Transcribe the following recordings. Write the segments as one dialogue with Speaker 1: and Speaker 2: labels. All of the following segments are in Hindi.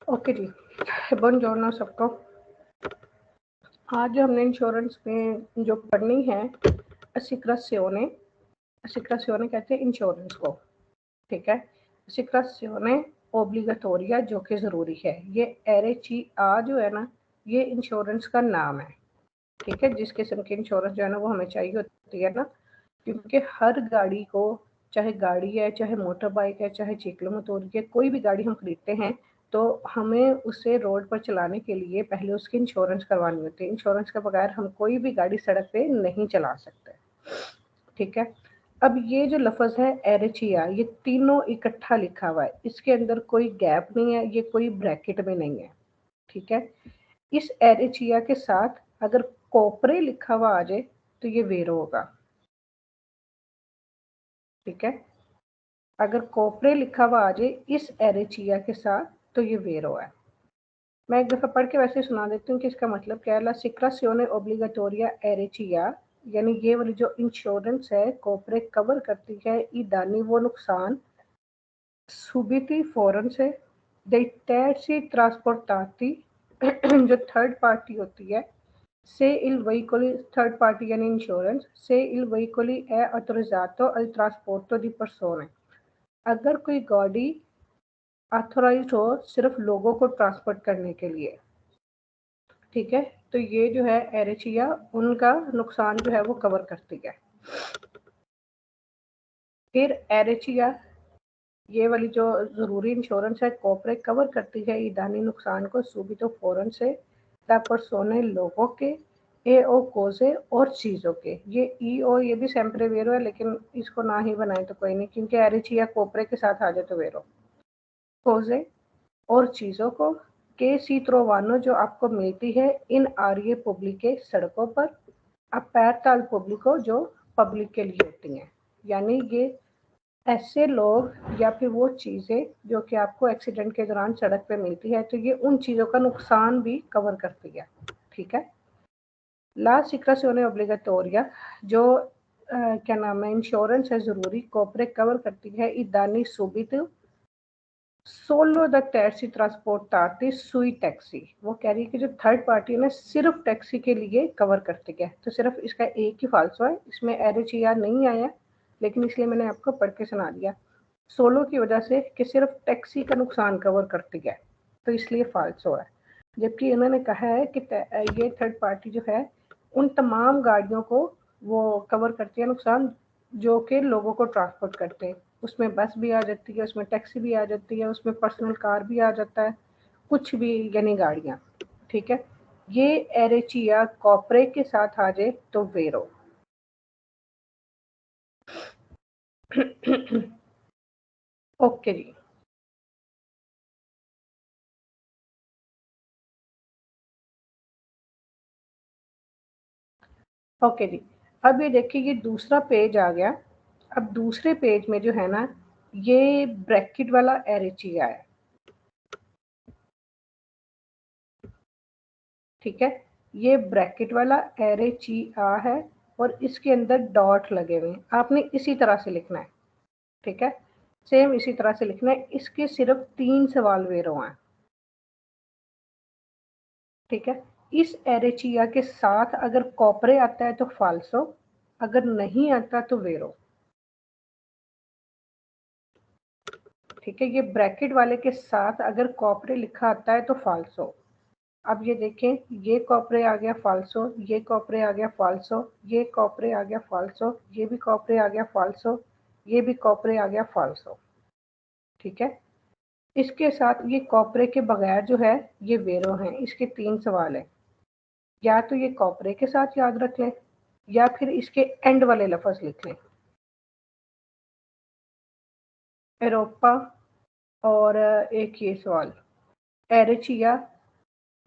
Speaker 1: ओके जी, बुongiorno सबको। आज जो हमने इंश्योरेंस में जो पढ़नी है assicurazione, assicurazione कहते हैं इंश्योरेंस को, ठीक है। assicurazione obbligatoria जो कि ज़रूरी है। ये RCA जो है ना, ये इंश्योरेंस का नाम है, ठीक है। जिस किस्म की इंश्योरेंस जो है ना वो हमें चाहिए होती है ना, क्योंकि हर गाड़ी को, चाहे गाड़ी है, चाहे मोटर बाइक है, चाहे चीकलो मोटोर है, कोई भी गाड़ी हम खरीदते हैं तो हमें उसे रोड पर चलाने के लिए पहले उसकी इंश्योरेंस करवानी होती है। इंश्योरेंस के बगैर हम कोई भी गाड़ी सड़क पे नहीं चला सकते, ठीक है। अब ये जो लफ्ज़ है एरेचिया, ये तीनों इकट्ठा लिखा हुआ है, इसके अंदर कोई गैप नहीं है, ये कोई ब्रैकेट में नहीं है, ठीक है। इस एरेचिया के साथ अगर कोपरे लिखा हुआ आ जाए तो ये वेरो होगा, ठीक है। अगर कोपरे लिखा हुआ आ जाए इस एरेचिया के साथ तो ये वेरो है। मैं एक दफ़ा पढ़ के वैसे सुना देती हूँ कि इसका मतलब क्या है। ला सिक्रासियोने ओब्लिगाटोरिया एरेचिया, यानी ये वाली जो इंश्योरेंस है कोपरे कवर करती है ई दानी वो नुकसान subiti फौरन से dei terzi trasportati जो थर्ड पार्टी होती है se il veicolo third party यानी insurance se il veicolo è autorizzato al trasporto di persone, अगर कोई गाड़ी ऑथोराइज हो सिर्फ लोगों को ट्रांसपोर्ट करने के लिए, ठीक है। तो ये जो है एरेचिया उनका नुकसान जो है वो कवर करती है। फिर एरेचिया ये वाली जो ज़रूरी इंश्योरेंस है कोपरे कवर करती है ईदानी नुकसान को सूबितो फौरन से दा परसोने लोगों के ए ओ कोजे और चीज़ों के। ये ई ओ ये भी सेम्प्रे वेरो है, लेकिन इसको ना ही बनाए तो कोई नहीं, क्योंकि एरेचिया कोपरे के साथ आ जाए तो वेरो कोजे और चीज़ों को के सी त्रोवानो जो आपको मिलती है इन आर्य पब्लिक के सड़कों पर, अपर्ताल पब्लिको जो पब्लिक के लिए होती हैं, यानी ये ऐसे लोग या फिर वो चीज़ें जो कि आपको एक्सीडेंट के दौरान सड़क पे मिलती है, तो ये उन चीज़ों का नुकसान भी कवर करती है, ठीक है। ला सिक्रासियोने ओब्लिगाटोरिया जो क्या नाम है इंश्योरेंस है ज़रूरी कोपरे कवर करती है इदानी सुबित सोलो द टैक्सी ट्रांसपोर्टाती सुई टैक्सी। वो कह रही है कि जो थर्ड पार्टी है ना सिर्फ टैक्सी के लिए कवर करती है, तो सिर्फ इसका एक ही फाल्सो है, इसमें एरेचिया नहीं आया, लेकिन इसलिए मैंने आपको पढ़ के सुना दिया। सोलो की वजह से कि सिर्फ टैक्सी का नुकसान कवर करती है, तो इसलिए फाल्सो है। जबकि उन्होंने कहा है कि ये थर्ड पार्टी जो है उन तमाम गाड़ियों को वो कवर करती है नुकसान जो कि लोगों को ट्रांसपोर्ट करते हैं। उसमें बस भी आ जाती है, उसमें टैक्सी भी आ जाती है, उसमें पर्सनल कार भी आ जाता है, कुछ भी यानी गाड़ियाँ, ठीक है। ये एरेचिया कॉपरे के साथ आ जाए तो वेरो। ओके जी, ओके जी। अब ये देखिए ये दूसरा पेज आ गया। अब दूसरे पेज में जो है ना ये ब्रैकेट वाला एरेचिया है, ठीक है। ये ब्रैकेट वाला एरेचिया है और इसके अंदर डॉट लगे हुए हैं, आपने इसी तरह से लिखना है, ठीक है। सेम इसी तरह से लिखना है। इसके सिर्फ 3 सवाल वेरो हैं, ठीक है। इस एरेचिया के साथ अगर कॉपरे आता है तो फाल्सो, अगर नहीं आता तो वेरो, ठीक है। ये ब्रैकेट वाले के साथ अगर कॉपरे लिखा आता है तो फाल्सो। अब ये देखें, ये कॉपरे आ गया फाल्सो, ये कॉपरे आ गया फाल्सो, ये कॉपरे आ गया फाल्सो, ये भी कॉपरे आ गया फाल्सो, ये भी कॉपरे आ गया फाल्सो, ठीक है। इसके साथ ये कॉपरे के बगैर जो है ये वेरो हैं। इसके 3 सवाल हैं, या तो ये कॉपरे के साथ याद रख लें या फिर इसके एंड वाले लफ्ज़ लिख लें, एरोपा। और एक ये सवाल एरेचिया,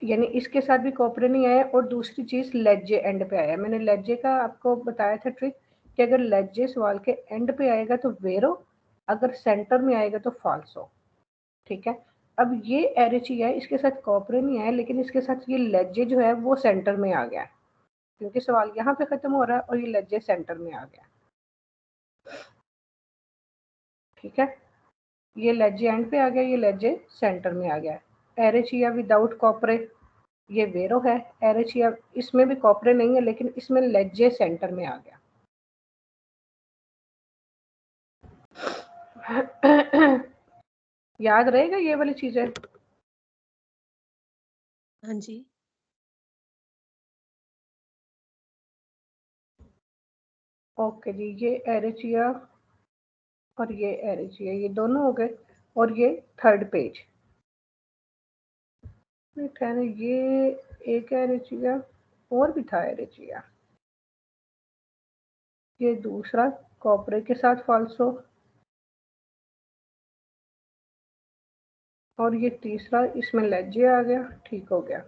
Speaker 1: यानी इसके साथ भी कॉपरे नहीं आया। और दूसरी चीज़ लेजे एंड पे आया। मैंने लेजे का आपको बताया था ट्रिक कि अगर लेजे सवाल के एंड पे आएगा तो वेरो, अगर सेंटर में आएगा तो फाल्सो, ठीक है। अब ये एरेचिया है, इसके साथ कॉपरे नहीं आया, लेकिन इसके साथ ये लेजे जो है वो सेंटर में आ गया, क्योंकि सवाल यहाँ पे खत्म हो रहा है और ये लेजे सेंटर में आ गया, ठीक है। ये लेजे एंड पे आ गया, ये लेजे सेंटर में आ गया। एरेचिया विदाउट कॉपरे, ये वेरो है। एरेचिया इसमें भी कॉपरे नहीं है, लेकिन इसमें लेजे सेंटर में आ गया। याद रहेगा ये वाली चीजें?
Speaker 2: हाँ जी।
Speaker 1: ओके जी, ये एरेचिया और ये एरेचिया, ये दोनों हो गए। और ये थर्ड पेज, खैर ये एक एरेचिया और भी था एरेचिया। ये दूसरा कॉपरे के साथ फाल्सो, और ये तीसरा इसमें लेजे आ गया। ठीक हो गया।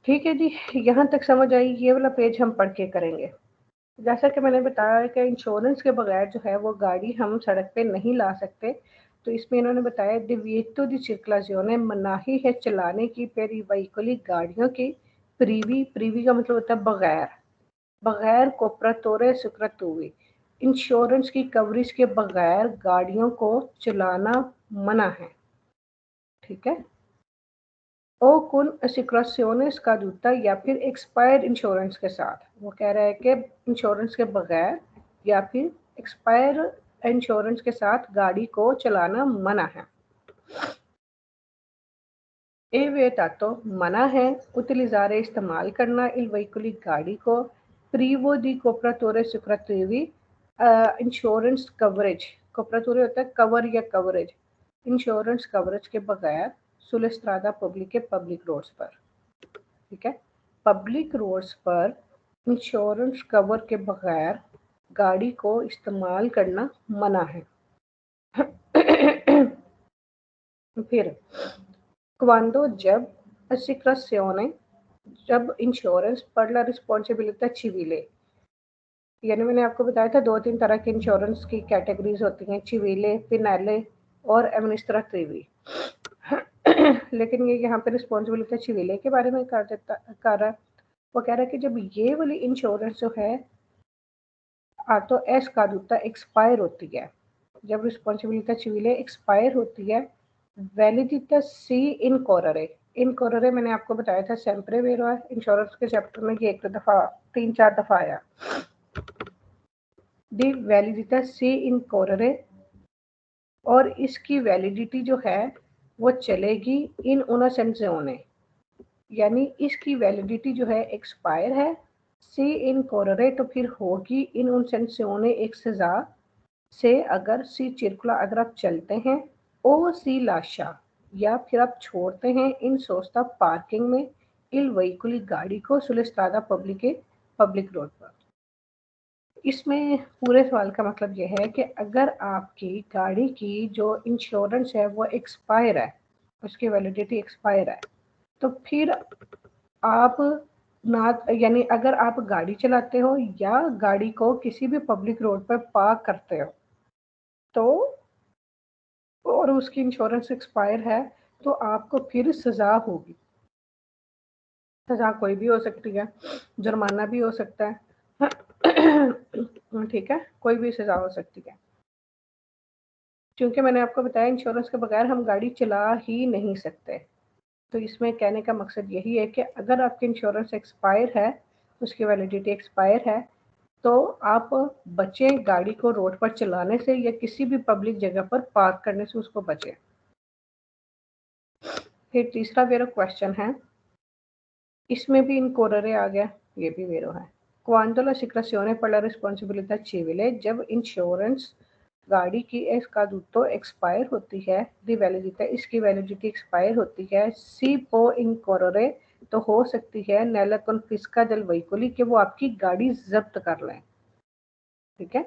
Speaker 1: ठीक है जी, यहाँ तक समझ आई। ये वाला पेज हम पढ़ के करेंगे। जैसा कि मैंने बताया कि इंश्योरेंस के बगैर जो है वो गाड़ी हम सड़क पे नहीं ला सकते। तो इसमें इन्होंने बताया डिवीएटो दी circolazione, मनाही है चलाने की per i veicoli गाड़ियों की प्रीवी, प्रीवी का मतलब होता है बगैर, बगैर कोपरातोरे सुक्रतुवी, इंश्योरेंस की कवरेज के बगैर गाड़ियों को चलाना मना है। ठीक है। ओ कुन असिक्रासियोनेस का जूता या फिर एक्सपायर्ड इंश्योरेंस के साथ, वो कह रहा है कि इंश्योरेंस के बगैर या फिर एक्सपायर इंश्योरेंस के साथ गाड़ी को चलाना मना है। ए वे तातो मना है उतलिजारे इस्तेमाल करना इल वहीकुली गाड़ी को प्रीवो दी कोपरातोरे सुक्रतुवी इंश्योरेंस कवरेज, कोपरातोरे होता है कवर या कवरेज, इंश्योरेंस कवरेज के बगैर सुलेस्त्रादा पब्लिक के पब्लिक रोड्स पर। ठीक है। पब्लिक रोड्स पर इंश्योरेंस कवर के बगैर गाड़ी को इस्तेमाल करना मना है। फिर क्वांडो जब assicurazione, जब इंश्योरेंस पर ला रिस्पॉन्सिबिलिटी चिविले, यानी मैंने आपको बताया था 2-3 तरह के इंश्योरेंस की कैटेगरीज होती हैं, चिविले, पिनाले और एमनिस्ट्रेटिवी। लेकिन ये यहाँ पे रिस्पॉन्सिबिलिटी चिविले के बारे में कर रहा है। वो कह रहा है कि जब ये वाली इंश्योरेंस जो है तो एस का दूता एक्सपायर होती है, जब रिस्पॉन्सिबिलिटी चिविले एक्सपायर होती है, वैलिडिटी सी इन कोररे, इन कोररे मैंने आपको बताया था सेम्प्रे वेरो है इंश्योरेंस के चैप्टर में, ये एक दफा 3-4 दफा आया। दी वैलिडिटी सी इन कोररे, और इसकी वैलिडिटी जो है वो चलेगी इन उना सेंसियोने, यानी इसकी वैलिडिटी जो है एक्सपायर है। सी इन कोररे तो फिर होगी इन उन सेंसियोने एक सजा से, अगर सी चिरकुला अगर आप चलते हैं, ओ सी लाशा या फिर आप छोड़ते हैं इन सोस्ता पार्किंग में इल वहीकुली गाड़ी को सुलेस्तादा पब्लिक के पब्लिक रोड पर। इसमें पूरे सवाल का मतलब यह है कि अगर आपकी गाड़ी की जो इंश्योरेंस है वो एक्सपायर है, उसकी वैलिडिटी एक्सपायर है, तो फिर आप ना, यानी अगर आप गाड़ी चलाते हो या गाड़ी को किसी भी पब्लिक रोड पर पार्क करते हो तो, और उसकी इंश्योरेंस एक्सपायर है, तो आपको फिर सजा होगी। सजा कोई भी हो सकती है, जुर्माना भी हो सकता है। ठीक है, कोई भी सजा हो सकती है। क्योंकि मैंने आपको बताया इंश्योरेंस के बगैर हम गाड़ी चला ही नहीं सकते। तो इसमें कहने का मकसद यही है कि अगर आपकी इंश्योरेंस एक्सपायर है, उसकी वैलिडिटी एक्सपायर है, तो आप बचें गाड़ी को रोड पर चलाने से या किसी भी पब्लिक जगह पर पार्क करने से, उसको बचें। फिर तीसरा मेरा क्वेश्चन है, इसमें भी इनकोररे आ गया, ये भी वेरो है। Quando la assicurazione per la responsabilità civile, जब इंश्योरेंस गाड़ी की escaduto एक्सपायर होती है, दी वैलिडिटी इसकी वैलिडिटी एक्सपायर होती है, सी पो इनकोररे तो हो सकती है नैला कॉन्फिस्का del veicoli कि वो आपकी गाड़ी जब्त कर लें। ठीक है,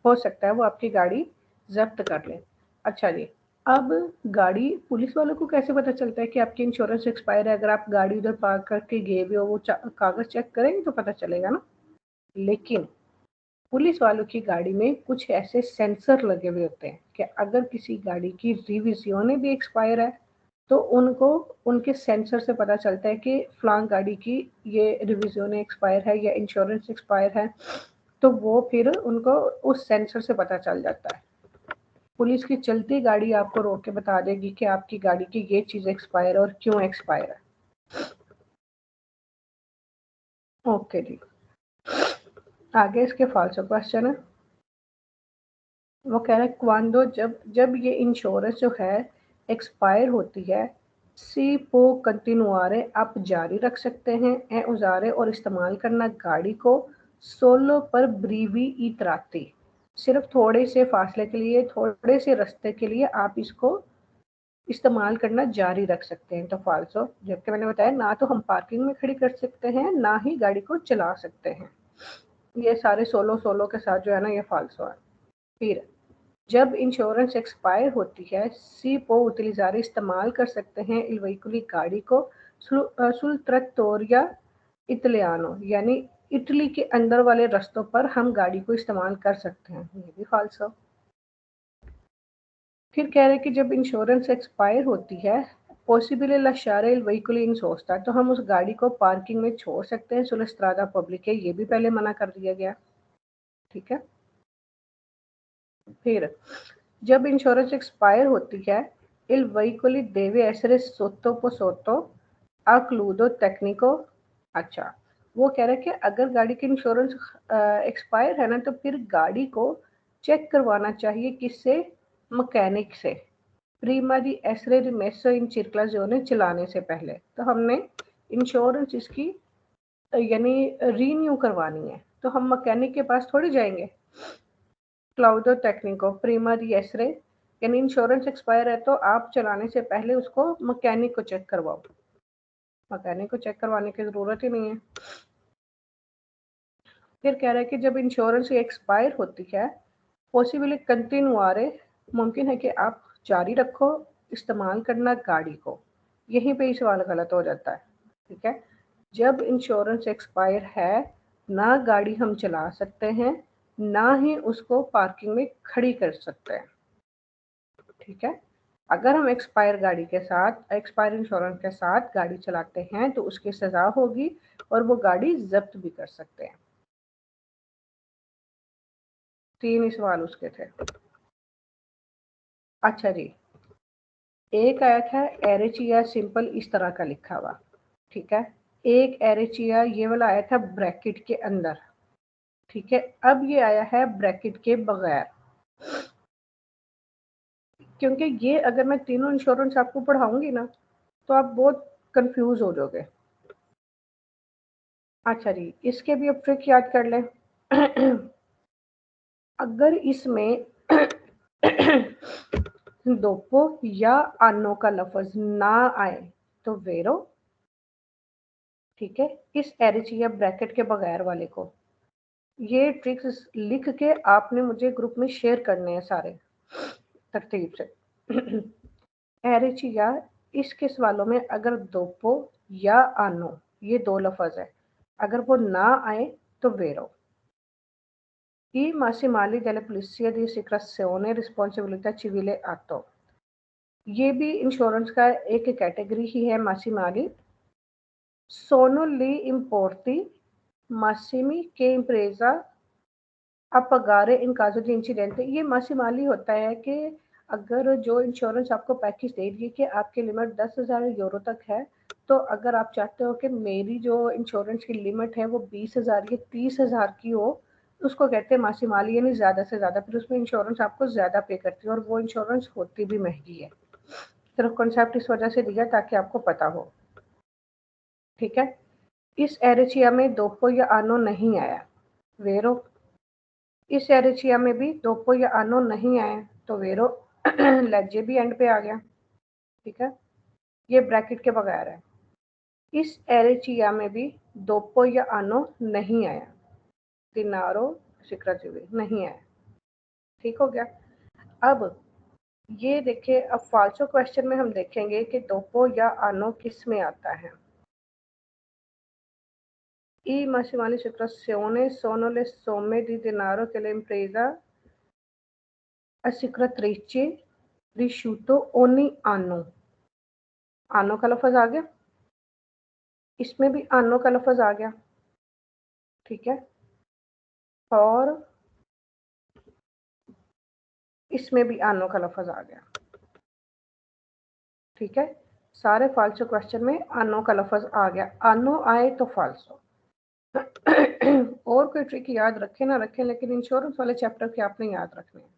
Speaker 1: हो सकता है वो आपकी गाड़ी जब्त कर लें। अच्छा जी, अब गाड़ी पुलिस वालों को कैसे पता चलता है कि आपकी इंश्योरेंस एक्सपायर है? अगर आप गाड़ी उधर पार्क करके गए भी हो, वो कागज चेक करेंगे तो पता चलेगा ना। लेकिन पुलिस वालों की गाड़ी में कुछ ऐसे सेंसर लगे हुए होते हैं कि अगर किसी गाड़ी की रिविजियोने भी एक्सपायर है तो उनको उनके सेंसर से पता चलता है कि फलां गाड़ी की ये रिविजियोने एक्सपायर है या इंश्योरेंस एक्सपायर है, तो वो फिर उनको उस सेंसर से पता चल जाता है। पुलिस की चलती गाड़ी आपको रोक के बता देगी कि आपकी गाड़ी की ये चीज़ एक्सपायर और क्यों एक्सपायर है। ओके जी, आगे इसके फाल्सो क्वेश्चन है। वो कह रहा है क्वांडो जब जब ये इंश्योरेंस जो है एक्सपायर होती है, सी पो कंटिन्यूआरे आप जारी रख सकते हैं ए उजारे और इस्तेमाल करना गाड़ी को सोलो पर ब्रीवी ई त्राती, सिर्फ थोड़े से फासले के लिए, थोड़े से रास्ते के लिए आप इसको इस्तेमाल करना जारी रख सकते हैं। तो फाल्सो, जबकि मैंने बताया ना तो हम पार्किंग में खड़ी कर सकते हैं ना ही गाड़ी को चला सकते हैं। ये सारे सोलो सोलो के साथ जो है ना ये फाल्सो है। फिर जब इंश्योरेंस एक्सपायर होती है, सी पो उतलिज़ारे इस्तेमाल कर सकते हैं इल वेहिकुली गाड़ी को सुल ट्रत्तोरिया इटलियानो, यानी इटली के अंदर वाले रास्तों पर हम गाड़ी को इस्तेमाल कर सकते हैं। ये भी फाल्सो। फिर कह रहे हैं कि जब इंश्योरेंस एक्सपायर होती है, possible lasciare il veicolo in sosta, तो हम उस गाड़ी को पार्किंग में छोड़ सकते हैं सुlla strada pubblica, ये भी पहले मना कर दिया गया। ठीक है। फिर जब इंश्योरेंस एक्सपायर होती है, il veicolo deve essere sottoposto a cludo tecnico। अच्छा, वो कह रहे हैं कि अगर गाड़ी की इंश्योरेंस एक्सपायर है ना तो फिर गाड़ी को चेक करवाना चाहिए, किससे? मैकेनिक से। प्रीमा दी एसरे रिमेसो इन चिरक्लाज़ोने चलाने से पहले। तो हमने इंश्योरेंस इसकी यानी रीन्यू करवानी है, तो हम मैकेनिक के पास थोड़ी जाएंगे। क्लाउडो टेक्निको प्रीमा दी एसरे, यानी इंश्योरेंस एक्सपायर है तो आप चलाने से पहले उसको मैकेनिक को चेक करवाओ। मैकेनिक को चेक करवाने की ज़रूरत ही नहीं है। फिर कह रहा है कि जब इंश्योरेंस एक्सपायर होती है, पॉसिबली कंटिन्यूआरे, मुमकिन है कि आप जारी रखो इस्तेमाल करना गाड़ी को। यहीं पे ही सवाल गलत हो जाता है। ठीक है। जब इंश्योरेंस एक्सपायर है, ना गाड़ी हम चला सकते हैं ना ही उसको पार्किंग में खड़ी कर सकते हैं। ठीक है। अगर हम एक्सपायर इंश्योरेंस के साथ गाड़ी चलाते हैं तो उसकी सजा होगी और वो गाड़ी जब्त भी कर सकते हैं। 3 ही सवाल उसके थे। अच्छा जी, एक आया था एरेचिया सिंपल इस तरह का लिखा हुआ। ठीक है। एक एरेचिया ये वाला आया था ब्रैकेट के अंदर। ठीक है। अब ये आया है ब्रैकेट के बगैर, क्योंकि ये अगर मैं तीनों इंश्योरेंस आपको पढ़ाऊंगी ना तो आप बहुत कंफ्यूज हो जाओगे। अच्छा जी, इसके भी अब ट्रिक याद कर लें। अगर इसमें दोपो या आनो का लफ्ज ना आए तो वेरो। ठीक है। इस एरिचिया ब्रैकेट के बगैर वाले को, ये ट्रिक्स लिख के आपने मुझे ग्रुप में शेयर करने हैं सारे तरतीब से। एरिचिया, इसके सवालों में अगर दोपो या आनो ये दो लफ्ज है, अगर वो ना आए तो वेरो। I massimali della polizia di assicurazione responsabilità civile atto, ये भी इंश्योरेंस का एक कैटेगरी ही है मासीमाली। सोनो ली इम्पोर्टी मासिमी के इम्प्रेजा अपगारे इन काजो दी इंसिडेंट, ये मासीमाली होता है कि अगर जो इंश्योरेंस आपको पैकेज दे दिए कि आपकी लिमिट 10,000 यूरो तक है, तो अगर आप चाहते हो कि मेरी जो इंश्योरेंस की लिमिट है वो 20,000 या 30,000 की हो, उसको कहते हैं मासीमाली, यानी ज़्यादा से ज़्यादा। फिर उसमें इंश्योरेंस आपको ज़्यादा पे करती है और वो इंश्योरेंस होती भी महंगी है। सिर्फ कॉन्सेप्ट इस वजह से दिया ताकि आपको पता हो। ठीक है। इस एरेचिया में दोपो या आनो नहीं आया, वेरो। इस एरेचिया में भी दोपो या आनो नहीं आया तो वेरो। लज्जे भी एंड पे आ गया। ठीक है। ये ब्रैकेट के बगैर है। इस एरेचिया में भी दोपो या आनो नहीं आया, दिनारो सिक्राचिवी नहीं आया। ठीक हो गया। अब ये देखिए, अब फाल्सो क्वेश्चन में हम देखेंगे कि दोपो या आनो किस में आता है। I massimali situazione sono le somme di denaro che l'impresa assicuratrice ricevuto ogni anno। आनो का लफज आ गया, इसमें भी आनो का लफज आ गया। ठीक है। और इसमें भी आनो का लफ्ज आ गया। ठीक है, सारे फाल्सो क्वेश्चन में आनो का लफ्ज आ गया, आनो आए तो फाल्सो। और कोई ट्रिक याद रखें ना रखें, लेकिन इंश्योरेंस वाले चैप्टर के आपने याद रखने हैं।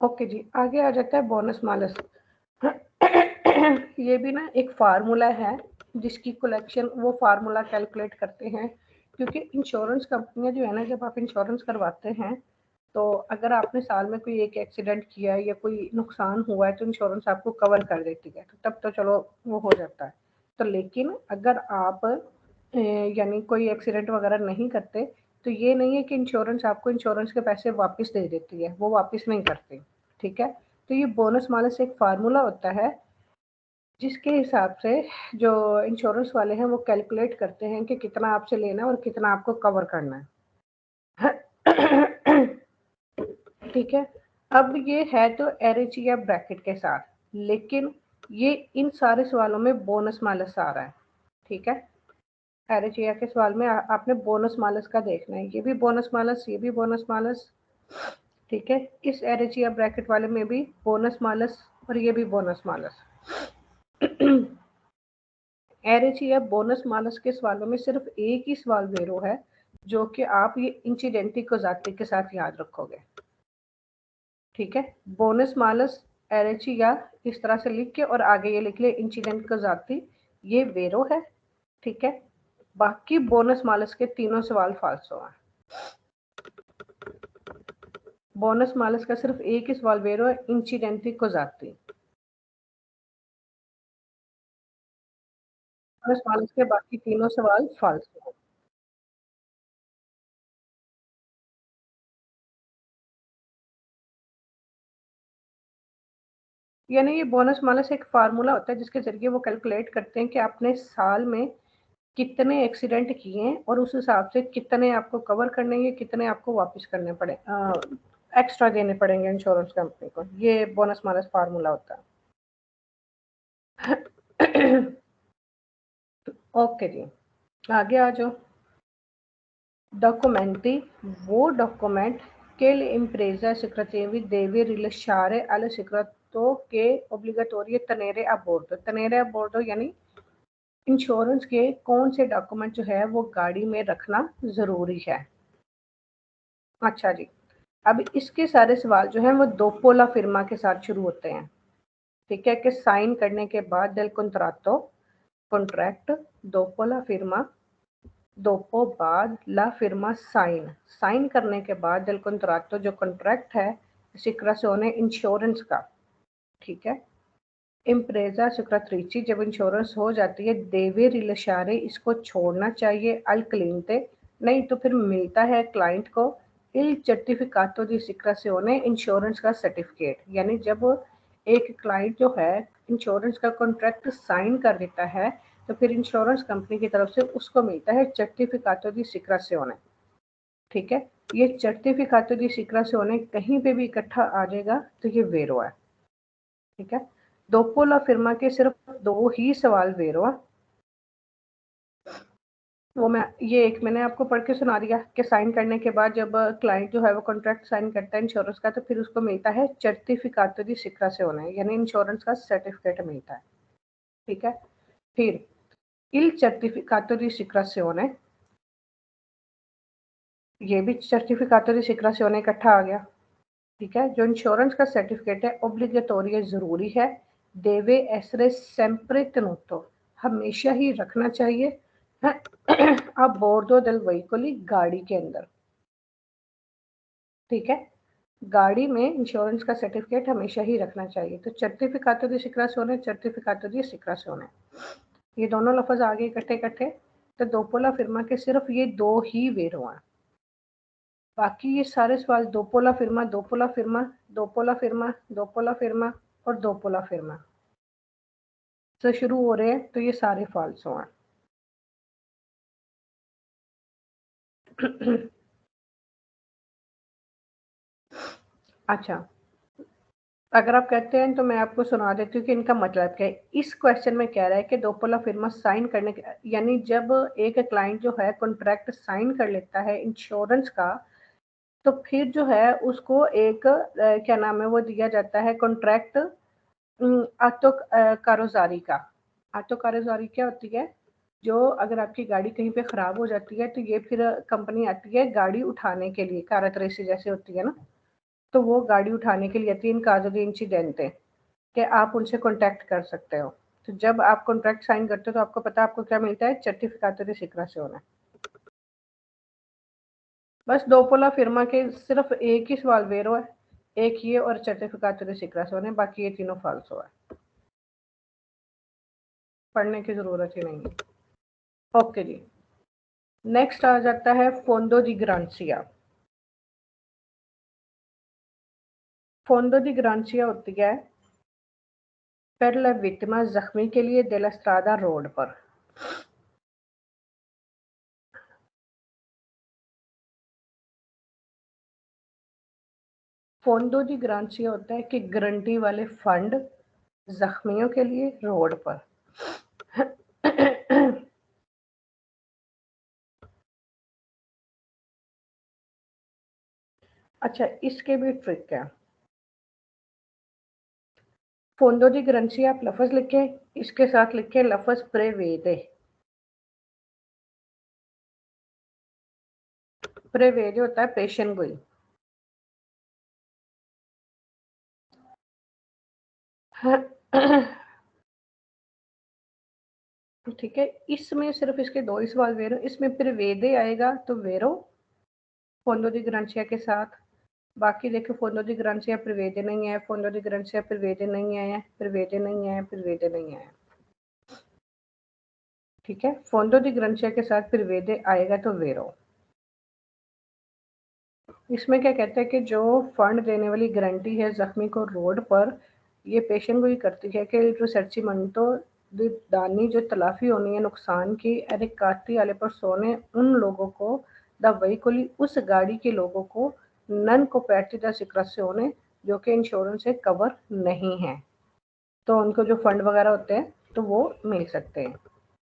Speaker 1: ओके जी, आगे आ जाता है बोनस मालस। ये भी ना एक फार्मूला है जिसकी कलेक्शन वो फार्मूला कैलकुलेट करते हैं, क्योंकि इंश्योरेंस कंपनियां जो है ना, जब आप इंश्योरेंस करवाते हैं तो अगर आपने साल में कोई एक एक्सीडेंट किया है या कोई नुकसान हुआ है तो इंश्योरेंस आपको कवर कर देती है, तो तब तो चलो वो हो जाता है। तो लेकिन अगर आप यानी कोई एक्सीडेंट वगैरह नहीं करते तो ये नहीं है कि इंश्योरेंस आपको इंश्योरेंस के पैसे वापस दे देती है, वो वापस नहीं करती। ठीक है, तो ये बोनस मालस एक फार्मूला होता है जिसके हिसाब से जो इंश्योरेंस वाले हैं वो कैलकुलेट करते हैं कि कितना आपसे लेना है और कितना आपको कवर करना है। ठीक है, अब ये है तो एरएच या ब्रैकेट के साथ, लेकिन ये इन सारे सवालों में बोनस मालस आ रहा है। ठीक है, एरएच के सवाल में आपने बोनस मालस का देखना है, ये भी बोनस मालस, ये भी बोनस मालस। ठीक है, इस एरएच ब्रैकेट वाले में भी बोनस मालस और ये भी बोनस मालस। एरएच बोनस मालस के सवालों में सिर्फ एक ही सवाल वेरो है जो कि आप ये इंसिडेंटी को जाति के साथ याद रखोगे। ठीक है, बोनस मालस एरएच इस तरह से लिख के और आगे ये लिख ले इंसिडेंट को जाति, ये वेरो है। ठीक है, बाकी बोनस मालस के तीनों सवाल फाल्सो हैं। बोनस मालस का सिर्फ एक ही सवाल वेरो है, इंसिडेंटी को जाती। बोनस मालस के बाकी तीनों सवाल फाल्सो हैं। यानी ये बोनस मालस एक फार्मूला होता है जिसके जरिए वो कैलकुलेट करते हैं कि आपने साल में कितने एक्सीडेंट किए हैं और उस हिसाब से कितने आपको कवर करने हैं, कितने आपको वापस करने पड़े, एक्स्ट्रा देने पड़ेंगे इंश्योरेंस कंपनी को। ये बोनस मालस फार्मूला होता है। ओके जी, आगे आ जाओ। Documenti वो document che le imprese assicurative deve rilasciare all'assicurato che obbligatorie tenere a bordo। tenere a bordo यानी इंश्योरेंस के कौन से डॉक्यूमेंट जो है वो गाड़ी में रखना जरूरी है। अच्छा जी, अब इसके सारे सवाल जो हैं वो दोपोला फिर्मा के साथ शुरू होते हैं। ठीक है, कि साइन करने के बाद del contratto कॉन्ट्रैक्ट, दोपोला फिर्मा, दोपो बाद ला फिर्मा साइन, साइन करने के बाद del contratto जो कॉन्ट्रैक्ट है सिक्रासोने इंश्योरेंस का। ठीक है, इम्प्रेजा सिक्रात्रिची जब इंश्योरेंस हो जाती है देवे रिलशारे इसको छोड़ना चाहिए अल क्लिंटे, नहीं तो फिर मिलता है क्लाइंट को इल सर्टिफिकातो दी सिक्रासियोने इंश्योरेंस का सर्टिफिकेट। यानी जब एक क्लाइंट जो है इंश्योरेंस का कॉन्ट्रैक्ट साइन कर देता है तो फिर इंश्योरेंस कंपनी की तरफ से उसको मिलता है सर्टिफिकातो दी सिक्रासियोने। ठीक है, ये सर्टिफिकातो दी सिक्रासियोने कहीं पे भी इकट्ठा आ जाएगा तो ये वेरो है। ठीक है, दोपोला फिर्मा के सिर्फ दो ही सवाल वेरो है, वो मैं ये एक मैंने आपको पढ़ के सुना दिया कि साइन करने के बाद जब क्लाइंट जो है वो कॉन्ट्रैक्ट साइन करता है इंश्योरेंस का तो फिर उसको मिलता है सर्टिफिकातो दी सिक्रासियोने, यानी इंश्योरेंस का सर्टिफिकेट मिलता है। ठीक है, फिर इल सर्टिफिकातो दी सिक्रासियोने, ये भी सर्टिफिकातो दी सिक्रासियोने इकट्ठा आ गया। ठीक है, जो इंश्योरेंस का सर्टिफिकेट है ओब्लिगेटोरी जरूरी है, देवे एसरे सेम्प्रे tenuto हमेशा ही रखना चाहिए अब बोर्डो del veicoli गाड़ी के अंदर। ठीक है, गाड़ी में इंश्योरेंस का सर्टिफिकेट हमेशा ही रखना चाहिए। तो सर्टिफिकातो दी सिक्रासियोने, सर्टिफिकातो दी सिक्रासियोने, ये दोनों लफ्ज आगे इकट्ठे इकट्ठे। तो दोपोला फिर्मा के सिर्फ ये दो ही वेरो हैं, बाकी ये सारे सवाल दोपोला फिर्मा, दोपोला फिर्मा, दोपोला फिर्मा, दोपोला फिर्मा और दोपोला फिर्मा से शुरू हो रहे हैं, तो ये सारे फाल्सो हैं। अच्छा, अगर आप कहते हैं तो मैं आपको सुना देती हूँ कि इनका मतलब क्या है। इस क्वेश्चन में कह रहा है कि दोपोला फिर्मा साइन करने के यानी जब एक क्लाइंट जो है कॉन्ट्रैक्ट साइन कर लेता है इंश्योरेंस का तो फिर जो है उसको एक क्या नाम है वो दिया जाता है कॉन्ट्रैक्ट आटो कारोसारी का। आटो कारोसारी क्या होती है? जो अगर आपकी गाड़ी कहीं पे खराब हो जाती है तो ये फिर कंपनी आती है गाड़ी उठाने के लिए, कार रेसी जैसे होती है ना, तो वो गाड़ी उठाने के लिए आती है। इन caso di incidente कि आप उनसे कॉन्टैक्ट कर सकते हो। तो जब आप कॉन्ट्रैक्ट साइन करते हो तो आपको पता है आपको क्या मिलता है? सर्टिफिcato di assicurazione। बस दोपोला फिर्मा के सिर्फ एक ही सवाल वेरो है, एक ये और सर्टिफिcato di assicurazione है, बाकी ये तीनों फाल्सो है, पढ़ने की जरूरत ही नहीं है। ओके जी, नेक्स्ट आ जाता है फोंडो दी ग्रांसिया। फोंडो दी ग्रांसिया होती है per la vittima जख्मी के लिए डेला स्ट्रादा रोड पर। फोंडो दी ग्रांसिया होता है कि गारंटी वाले फंड जख्मियों के लिए रोड पर। अच्छा, इसके भी ट्रिक है। फोंडो दी ग्रांसिया आप लफ्ज लिखे, इसके साथ लिखे लफ्ज प्रेवेदे। प्रेवेदे होता है पेशन गोई। ठीक है, इसमें सिर्फ इसके दो ही सवाल वेरो, इसमें प्रेवेदे आएगा तो वेरो फोंडो दी ग्रांसिया के साथ। बाकी देखो फोंडो दी ग्रांसिया प्रिवेदे नहीं है, फोंडो दी ग्रांसिया प्रिवेदे नहीं है, प्रिवेदे नहीं है, प्रिवेदे नहीं है। ठीक है, फोंडो दी ग्रांसिया के साथ प्रिवेदे आएगा तो वेरो। इसमें क्या कहते हैं कि जो फंड देने वाली गारंटी है जख्मी को रोड पर, ये पेशन गोई करती है कि रिसर्चीमंटो दी दानी जो तलाफी होनी है नुकसान की एरिकाती वाले पर सोने उन लोगों को द वहीकुली उस गाड़ी के लोगों को नन कोपैटी द सिक्रासियोने जो कि इंश्योरेंस से कवर नहीं है, तो उनको जो फंड वगैरह होते हैं तो वो मिल सकते हैं।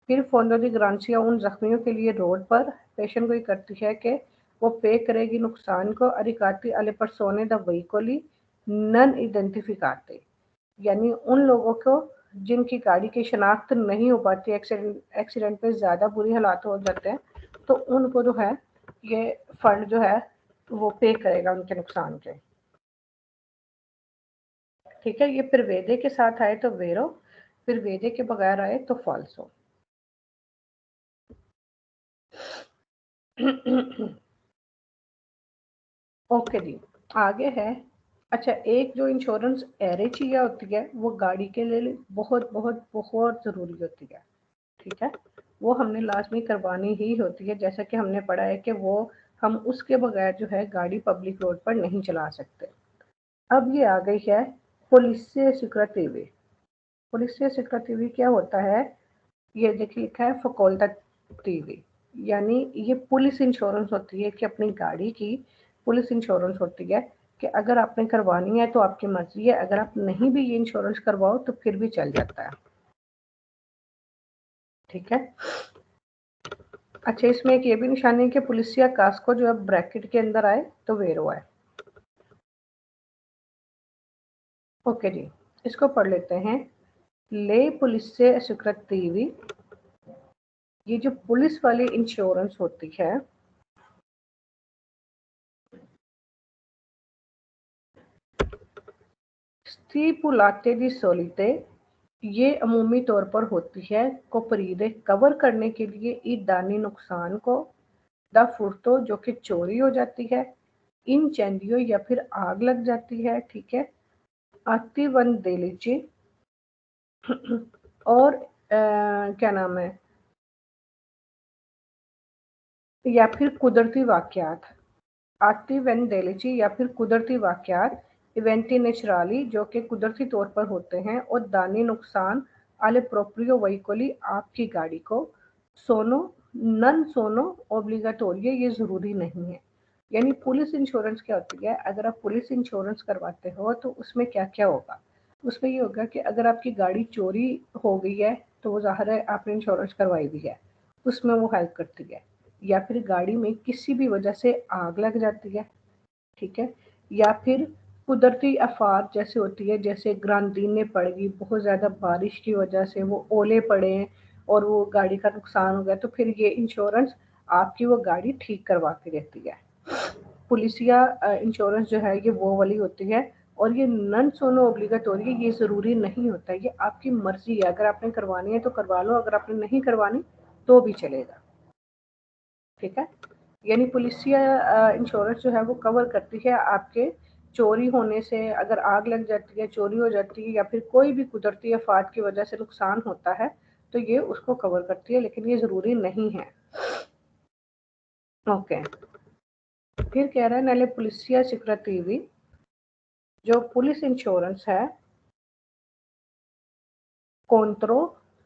Speaker 1: फिर फोंडो दी ग्रांसिया उन जख्मियों के लिए रोड पर पेशन गोई करती है कि वो पे करेगी नुकसान को अरिकाती अले पर सोने द वहीकोली नन इडेंटिफिकाते, यानी उन लोगों को जिनकी गाड़ी की शनाख्त नहीं हो पाती, एक्सीडेंट में ज़्यादा बुरी हालात हो जाते हैं, तो उनको जो है ये फंड जो है वो पे करेगा उनके नुकसान के। ठीक है, ये फिर वेदे के साथ आए तो वेरो, फिर वेदे के बगैर आए तो फॉल्सो। ओके जी, आगे है। अच्छा, एक जो इंश्योरेंस एरेचिया होती है वो गाड़ी के लिए बहुत बहुत बहुत ज़रूरी होती है। ठीक है, वो हमने लाजमी करवानी ही होती है, जैसा कि हमने पढ़ा है कि वो हम उसके बगैर जो है गाड़ी पब्लिक रोड पर नहीं चला सकते। अब ये आ गई है पुलिसिया सिक्योरिटी। पुलिसिया सिक्योरिटी क्या होता है? ये देखिए लिखा है फकोल्टा टीवी, यानी ये पुलिस इंश्योरेंस होती है कि अपनी गाड़ी की पुलिस इंश्योरेंस होती है कि अगर आपने करवानी है तो आपकी मर्जी है, अगर आप नहीं भी ये इंश्योरेंस करवाओ तो फिर भी चल जाता है। ठीक है, अच्छा, इसमें एक ये भी निशानी है कि पुलिसिया कास्को जो है ब्रैकेट के अंदर आए तो वेरो है। ओके जी, इसको पढ़ लेते हैं। ले पुलिसिया सिक्योरिटी, ये जो पुलिस वाली इंश्योरेंस होती है स्टिपुलाते दी सोलिते, ये अमूमी तौर पर होती है कोपरीदे कवर करने के लिए ईदानी नुकसान को, द फुर्तो जो कि चोरी हो जाती है, इन चेंदियो या फिर आग लग जाती है। ठीक है, आती वन देलीची और क्या नाम है, या फिर कुदरती वाकयात। आती वन देलीची या फिर कुदरती वाकयात इवेंटी नेचुराली जो कि कुदरती तौर पर होते हैं, और दानी नुकसान आले प्रोप्रियो वहीकोली आपकी गाड़ी को, सोनो नन सोनो ओब्लिगाटोरियो ये ज़रूरी नहीं है। यानी पुलिस इंश्योरेंस क्या होती है? अगर आप पुलिस इंश्योरेंस करवाते हो तो उसमें क्या क्या होगा? उसमें ये होगा कि अगर आपकी गाड़ी चोरी हो गई है तो वो ज़ाहिर है आपने इंश्योरेंस करवाई भी है, उसमें वो हेल्प करती है। या फिर गाड़ी में किसी भी वजह से आग लग जाती है ठीक है। या फिर कुदरती आफात जैसे होती है, जैसे ग्रांदीने पड़ गई, बहुत ज़्यादा बारिश की वजह से वो ओले पड़े हैं और वो गाड़ी का नुकसान हो गया, तो फिर ये इंश्योरेंस आपकी वो गाड़ी ठीक करवा के देती है। पुलिसिया इंश्योरेंस जो है ये वो वाली होती है, और ये नॉन सोनो ऑब्लिगेटरी है, ये ज़रूरी नहीं होता है, ये आपकी मर्ज़ी है। अगर आपने करवानी है तो करवा लो, अगर आपने नहीं करवानी तो भी चलेगा, ठीक है। यानी पुलिसिया इंश्योरेंस जो है वो कवर करती है आपके चोरी होने से, अगर आग लग जाती है, चोरी हो जाती है, या फिर कोई भी कुदरती आफात की वजह से नुकसान होता है, तो ये उसको कवर करती है, लेकिन ये ज़रूरी नहीं है। ओके, फिर कह रहा है नैले पुलिसिया सिक्योरिटी, जो पुलिस इंश्योरेंस है contro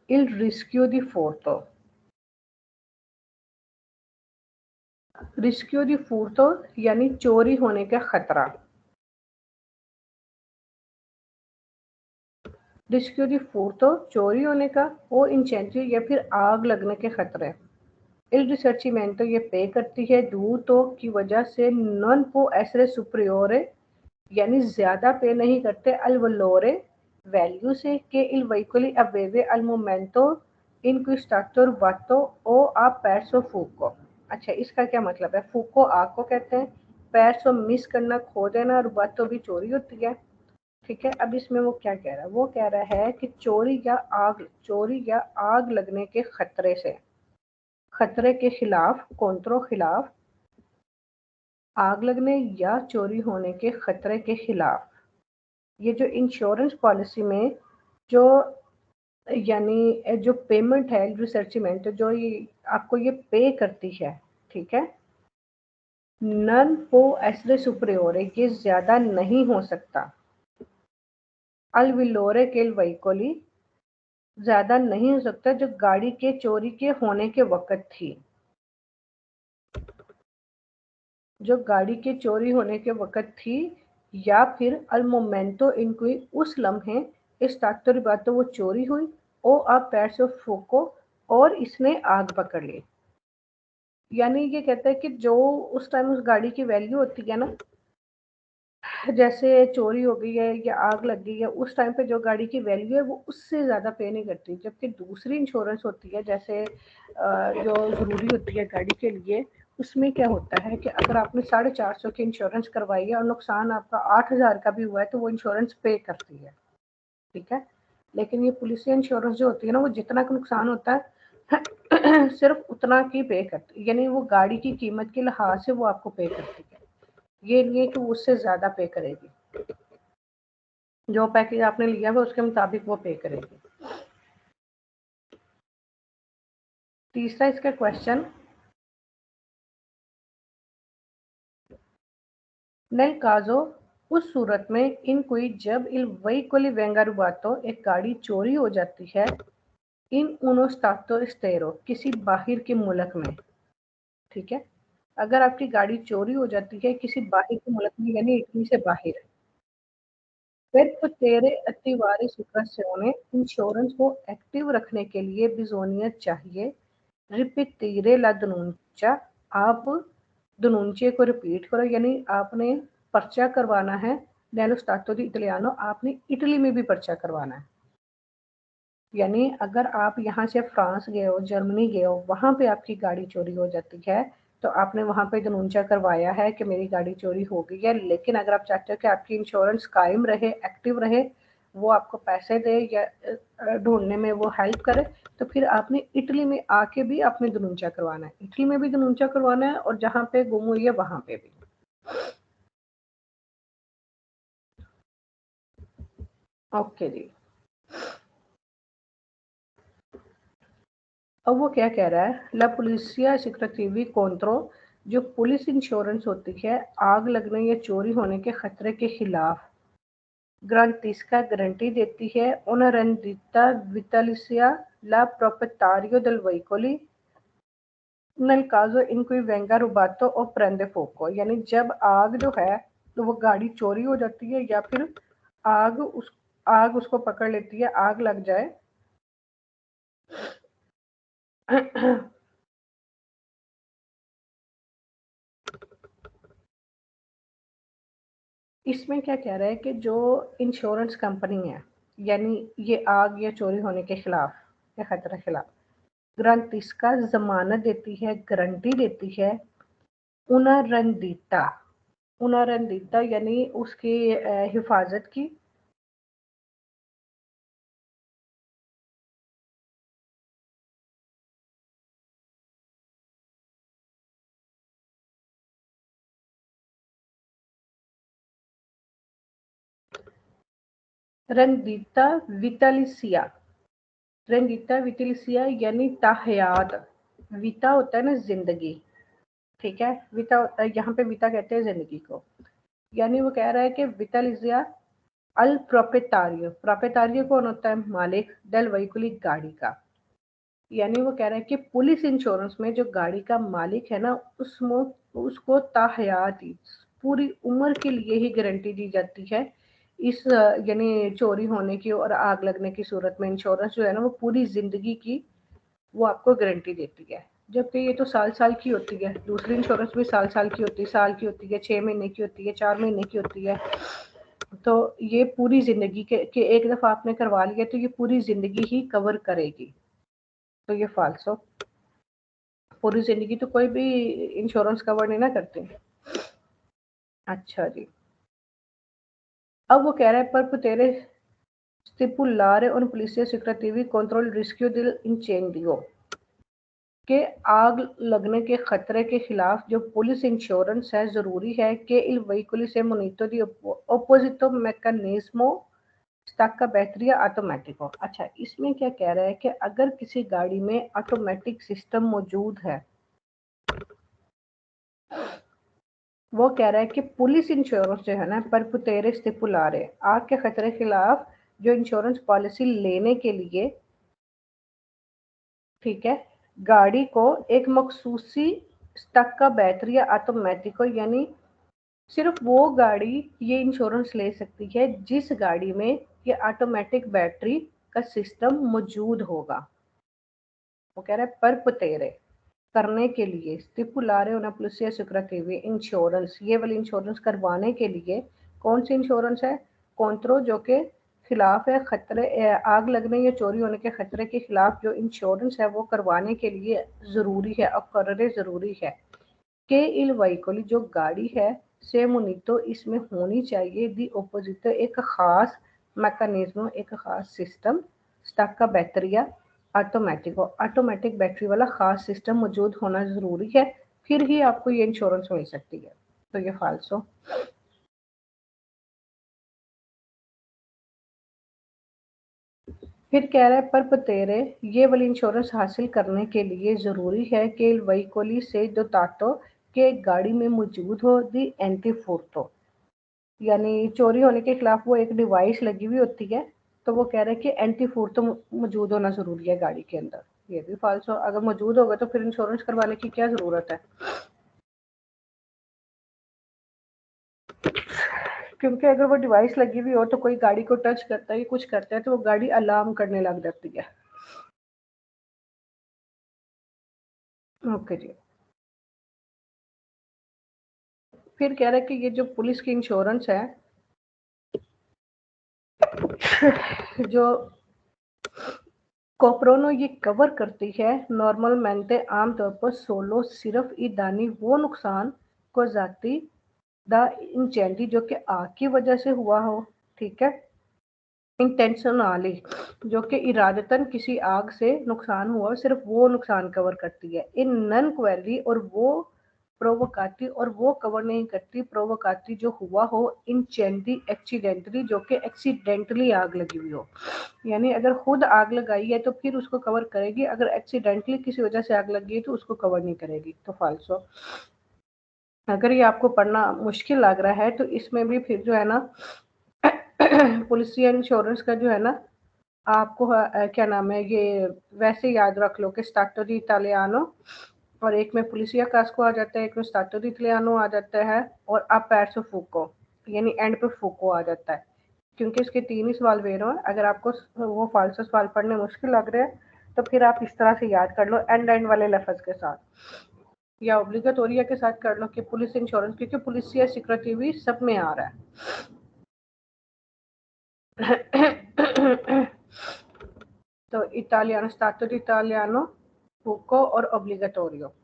Speaker 1: il rischio di furto। रिस्क्यू दी फूर्तो यानी चोरी होने का खतरा। रिस्क्यू दी फूर्तो चोरी होने का, और इंसेंटिव या फिर आग लगने के खतरे। इल रिसर्चिमेंटो ये पे करती है दूतो की वजह से नॉन पो एसरे सुप्रियोरे, यानी ज्यादा पे नहीं करते अल वलोरे वैल्यू से के इल वेहिकली अवेवे अल मोमेंटो इन क्विस्टाटोर बातो ओ आ पैरसो फूको। अच्छा, इसका क्या मतलब है? फूको आग को कहते हैं, पैरसो मिस करना, खो देना, और बातो भी चोरी होती है, ठीक है। अब इसमें वो क्या कह रहा है? वो कह रहा है कि चोरी या आग लगने के खतरे से, खतरे के खिलाफ, कॉन्ट्रो खिलाफ, आग लगने या चोरी होने के खतरे के खिलाफ, ये जो इंश्योरेंस पॉलिसी में जो यानी जो पेमेंट है, रिसर्चिमेंट जो ये आपको ये पे करती है, ठीक है, नन पो एसरे सुप्रियोरे, ये ज्यादा नहीं हो सकता, अल विलोरे के वहीकोली, ज्यादा नहीं हो सकता जो गाड़ी के चोरी के होने के वक्त थी, जो गाड़ी के चोरी होने के वक्त थी, या फिर अल मोमेंटो इनक्वी, उस लम्हे, इस तात्पर्य बात तो वो चोरी हुई, ओ अब पैर से फूको, और इसने आग पकड़ ली। यानी ये कहता है कि जो उस टाइम उस गाड़ी की वैल्यू होती है ना, जैसे चोरी हो गई है या आग लग गई है, उस टाइम पे जो गाड़ी की वैल्यू है वो उससे ज़्यादा पे नहीं करती। जबकि दूसरी इंश्योरेंस होती है, जैसे जो ज़रूरी होती है गाड़ी के लिए, उसमें क्या होता है कि अगर आपने 450 की इंश्योरेंस करवाई है और नुकसान आपका 8000 का भी हुआ है, तो वो इंश्योरेंस पे करती है, ठीक है। लेकिन ये पुलिस इंश्योरेंस जो होती है ना, वो जितना का नुकसान होता है सिर्फ उतना की पे करती है, यानी वो गाड़ी की कीमत के लिहाज से वो आपको पे करती है, ये नहीं है कि वो उससे ज़्यादा पे करेगी। जो पैकेज आपने लिया है उसके मुताबिक वो पे करेगी। तीसरा इसका क्वेश्चन, नल काजो, उस सूरत में इन कोई जब इल वही कोली वेंगारुबातो, एक गाड़ी चोरी हो जाती है, इन उनो स्तातो स्टेरो, किसी बाहर के मुल्क में, ठीक है। अगर आपकी गाड़ी चोरी हो जाती है किसी बाहर के मुल्क में, यानी इटली से बाहर, फिर तो तेरे अतिवारी सुपरस्टियोने, इंश्योरेंस को एक्टिव रखने के लिए बिजोनियत चाहिए, रिपीटीरे ला denuncia, आप denuncia को रिपीट करो, यानी आपने पर्चा करवाना है, nello stato di italiano, आपने इटली में भी पर्चा करवाना है। यानी अगर आप यहाँ से फ्रांस गए हो, जर्मनी गए हो, वहाँ पे आपकी गाड़ी चोरी हो जाती है, तो आपने वहाँ पे denuncia करवाया है कि मेरी गाड़ी चोरी हो गई है, लेकिन अगर आप चाहते हो कि आपकी इंश्योरेंस कायम रहे, एक्टिव रहे, वो आपको पैसे दे या ढूंढने में वो हेल्प करे, तो फिर आपने इटली में आके भी आपने denuncia करवाना है, इटली में भी denuncia करवाना है, और जहाँ पे गुम हुई है वहाँ पे भी। ओके जी। अब वो क्या कह रहा है, ला पुलिसिया सिक्योरिटी कोंट्रो, जो पुलिस इंश्योरेंस होती है आग लगने या चोरी होने के खतरे के खिलाफ, ग्रांटिस्का गारंटी देती है, una rendita vitalicia la proprietario del veicoli nel caso in cui venga rubato o prende fuoco, यानी जब आग जो है, तो वो गाड़ी चोरी हो जाती है या फिर आग उसको पकड़ लेती है, आग लग जाए इसमें क्या कह रहा है कि जो इंश्योरेंस कंपनी है, यानी ये आग या चोरी होने के खिलाफ या खतरे के खिलाफ ग्रंथ इसका जमानत देती है, गारंटी देती है उनरंदिता। उनरंदिता यानी उसकी हिफाजत की। रंदिता विटालिसिया। रंदिता विटालिसिया यानी ताहयात। विटा होता है ना जिंदगी, ठीक है, विटा होता है, यहाँ पे विटा कहते हैं जिंदगी को। यानी वो कह रहा है कि विटालिसिया अल प्रोपेटारियो। प्रोपेटारियो कौन होता है? मालिक डेल वहीकुली, गाड़ी का। यानी वो कह रहा है कि पुलिस इंश्योरेंस में जो गाड़ी का मालिक है ना, उसमें उसको ताहयात पूरी उम्र के लिए ही गारंटी दी जाती है इस यानी चोरी होने की और आग लगने की सूरत में। इंश्योरेंस जो है ना वो पूरी जिंदगी की वो आपको गारंटी देती है। जबकि ये तो साल साल की होती है, दूसरी इंश्योरेंस भी साल साल की होती है, साल की होती है, 6 महीने की होती है, 4 महीने की होती है। तो ये पूरी जिंदगी के एक दफा आपने करवा लिया तो ये पूरी जिंदगी ही कवर करेगी। तो ये फाल्सो। पूरी जिंदगी तो कोई भी इंश्योरेंस कवर नहीं ना करते। अच्छा जी। अब वो कह रहा है पर तेरे stipulare un polizia secretivi contro il rischio dell'incendio के आग लगने के खतरे के खिलाफ जो पुलिस इंश्योरेंस है जरूरी है कि il veicoli se munito di opposito meccanismo stacca batteria automatico। अच्छा, इसमें क्या कह रहा है कि अगर किसी गाड़ी में ऑटोमेटिक सिस्टम मौजूद है, वो कह रहा है कि पुलिस इंश्योरेंस जो है ना पर पुतेरे स्टिपुलारे आग के खतरे के खिलाफ जो इंश्योरेंस पॉलिसी लेने के लिए, ठीक है, गाड़ी को एक मखसूसी स्टक का बैटरी या ऑटोमेटिक हो, यानी सिर्फ वो गाड़ी ये इंश्योरेंस ले सकती है जिस गाड़ी में ये ऑटोमेटिक बैटरी का सिस्टम मौजूद होगा। वो कह रहा है पर पुतेरे करने के लिए स्टिपुलारे una polizia assicurativa इंश्योरेंस, ये वाली इंश्योरेंस करवाने के लिए कौन सी इंश्योरेंस है? कॉन्ट्रो, जो के खिलाफ है खतरे आग लगने या चोरी होने के खतरे के खिलाफ जो इंश्योरेंस है वो करवाने के लिए ज़रूरी है, अब करने ज़रूरी है कि इल व्हीकल जो गाड़ी है से मुनीतो इसमें होनी चाहिए दी ओपोजिट एक ख़ास मैकेनिज्म, एक ख़ास सिस्टम स्टक का बैटरिया ऑटोमेटिक हो, ऑटोमेटिक बैटरी वाला ख़ास सिस्टम मौजूद होना ज़रूरी है, फिर ही आपको ये इंश्योरेंस मिल सकती है। तो ये फाल्सो। फिर कह रहा है पर पतेरे ये वाली इंश्योरेंस हासिल करने के लिए ज़रूरी है कि व्हीकल से जो तातो के गाड़ी में मौजूद हो दी एंटी फुर्तो, यानी चोरी होने के खिलाफ वो एक डिवाइस लगी हुई होती है। तो वो कह रहे हैं कि एंटी फूड तो मौजूद होना ज़रूरी है गाड़ी के अंदर। ये भी फाल्स हो, अगर मौजूद होगा तो फिर इंश्योरेंस करवाने की क्या ज़रूरत है? क्योंकि अगर वो डिवाइस लगी हुई हो तो कोई गाड़ी को टच करता है, कुछ करता है तो वो गाड़ी अलार्म करने लग जाती है। ओके जी। फिर कह रहे हैं कि ये जो पुलिस की इंश्योरेंस है जो कोपरोनो ये कवर करती है नॉर्मलmente आमतौर पर सोलो सिर्फ ईदानी वो नुकसान को जाती द इंसेंडी जो कि आग की वजह से हुआ हो, ठीक है, इंटेंशनली जो कि इरादतन किसी आग से नुकसान हुआ हो, सिर्फ वो नुकसान कवर करती है। इन नन क्वेली और वो प्रोवोकाती और वो कवर नहीं करती प्रोवोकाती जो हुआ हो इंसेंडी एक्सीडेंटली जो कि एक्सीडेंटली आग लगी हुई हो। यानी अगर खुद आग लगाई है तो फिर उसको कवर करेगी, अगर एक्सीडेंटली किसी वजह से आग लगी है तो उसको कवर नहीं करेगी। तो फाल्सो। अगर ये आपको पढ़ना मुश्किल लग रहा है तो इसमें भी फिर जो है ना पुलिस इंश्योरेंस का जो है ना आपको क्या नाम है ये वैसे याद रख लो कि स्टाटो दी इटालियानो और एक में पुलिसिया कास्को आ जाता है, एक में स्टाटो दी इटालियानो आ जाता है और अब पैरसो फूको, यानी एंड पे फूको आ जाता है। क्योंकि इसके 3 ही सवाल वेरो हैं, अगर आपको वो फालतू सवाल पढ़ने मुश्किल लग रहे हैं तो फिर आप इस तरह से याद कर लो एंड एंड वाले लफ्ज़ के साथ। या ऑब्लिगेटोरिया के साथ कर लो कि पुलिस इंश्योरेंस, क्योंकि पुलिस या सिक्योरिटी भी सब में आ रहा है। तो इटालियानो, स्टातो इटालियानो, बुको और ऑब्लिगेटोरियो।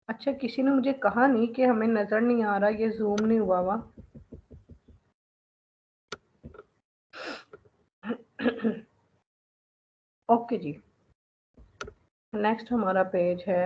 Speaker 1: अच्छा, किसी ने मुझे कहा नहीं कि हमें नजर नहीं आ रहा, ये जूम नहीं हुआ हुआ। ओके जी, नेक्स्ट हमारा पेज है